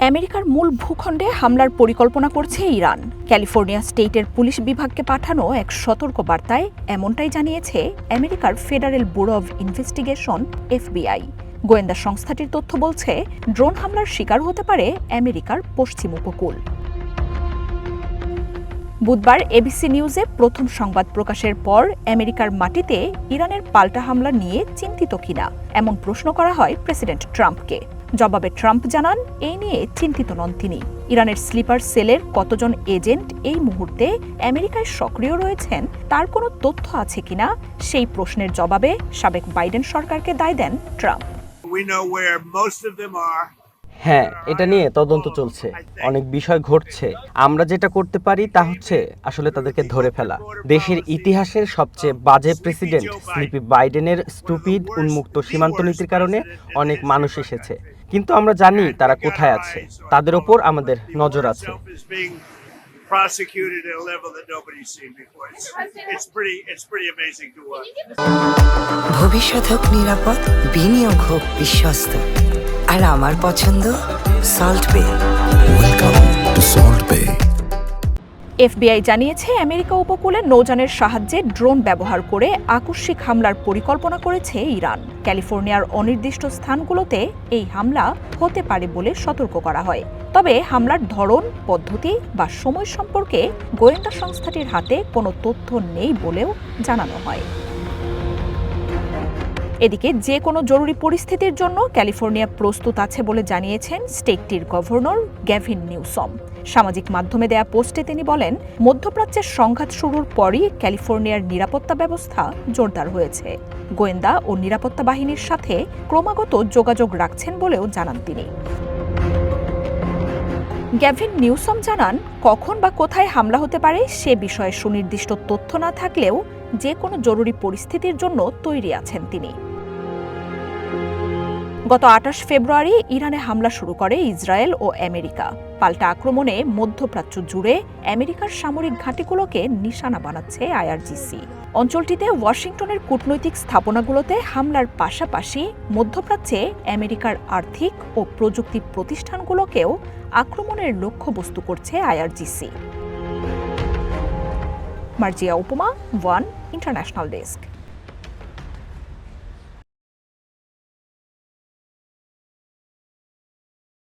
আমেরিকার মূল ভূখণ্ডে হামলার পরিকল্পনা করছে ইরান। ক্যালিফোর্নিয়া স্টেটের পুলিশ বিভাগকে পাঠানো এক সতর্ক বার্তায় এমনটাই জানিয়েছে আমেরিকার federal bureau of investigation FBI। গোয়েন্দা সংস্থাটির তথ্য বলছে, ড্রোন হামলার শিকার হতে পারে আমেরিকার পশ্চিম উপকূল। বুধবার ABC নিউজে প্রথম সংবাদ প্রকাশের পর আমেরিকার মাটিতে ইরানের পাল্টা হামলা নিয়ে চিন্তিত কিনা এমন প্রশ্ন করা হয় প্রেসিডেন্ট ট্রাম্পকে। জবাবে ট্রাম্প জানান, এই নিয়ে চিন্তিত নন তিনি। ইরানের স্লিপার সেলের কতজন এজেন্ট এই মুহূর্তে আমেরিকায় সক্রিয় রয়েছেন তার কোনো তথ্য আছে কিনা সেই প্রশ্নের জবাবে সাবেক বাইডেন সরকারকে দায় দেন ট্রাম্প। হ্যাঁ, এটা নিয়ে তদন্ত চলছে, অনেক বিষয় ঘটছে। আমরা যেটা করতে পারি তা হচ্ছে আসলে তাদেরকে ধরে ফেলা। দেশের ইতিহাসের সবচেয়ে বাজে প্রেসিডেন্ট স্লিপি বাইডেনের স্টুপিড উন্মুক্ত সীমান্ত নীতির কারণে অনেক মানুষ এসেছে, কিন্তু আমরা জানি তারা কোথায় আছে। তাদের ওপর আমাদের নজর আছে। ভবিষ্যৎ হোক নিরাপদ, বিনিয়োগ হোক বিশ্বস্ত, আর আমার পছন্দ সল্ট বে। ওয়েলকাম টু সল্ট বে। FBI জানিয়েছে, আমেরিকা উপকূলে নৌযানের সাহায্যে ড্রোন ব্যবহার করে আকস্মিক হামলার পরিকল্পনা করেছে ইরান। ক্যালিফোর্নিয়ার অনির্দিষ্ট স্থানগুলোতে এই হামলা হতে পারে বলে সতর্ক করা হয়। তবে হামলার ধরন, পদ্ধতি বা সময় সম্পর্কে গোয়েন্দা সংস্থাটির হাতে কোনো তথ্য নেই বলেও জানানো হয়। এদিকে যে কোনো জরুরি পরিস্থিতির জন্য ক্যালিফোর্নিয়া প্রস্তুত আছে বলে জানিয়েছেন স্টেটটির গভর্নর গ্যাভিন নিউসম। সামাজিক মাধ্যমে দেয়া পোস্টে তিনি বলেন, মধ্যপ্রাচ্যের সংঘাত শুরুর পরই ক্যালিফোর্নিয়ার নিরাপত্তা ব্যবস্থা জোরদার হয়েছে। গোয়েন্দা ও নিরাপত্তা বাহিনীর সাথে ক্রমাগত যোগাযোগ রাখছেন বলেও জানান তিনি। গ্যাভিন নিউসম জানান, কখন বা কোথায় হামলা হতে পারে সে বিষয়ে সুনির্দিষ্ট তথ্য না থাকলেও যে কোনো জরুরি পরিস্থিতির জন্য তৈরি আছেন তিনি। গত 28 ফেব্রুয়ারি ইরানে হামলা শুরু করে ইসরায়েল ও আমেরিকা। পাল্টা আক্রমণে মধ্যপ্রাচ্য জুড়ে আমেরিকার সামরিক ঘাঁটিগুলোকে নিশানা বানাচ্ছে IRGC। অঞ্চলটিতে ওয়াশিংটনের কূটনৈতিক স্থাপনাগুলোতে হামলার পাশাপাশি মধ্যপ্রাচ্যে আমেরিকার আর্থিক ও প্রযুক্তি প্রতিষ্ঠানগুলোকেও আক্রমণের লক্ষ্যবস্তু করছে IRGC। মার্জিয়া উপমা, ওয়ান ইন্টারন্যাশনাল ডেস্ক।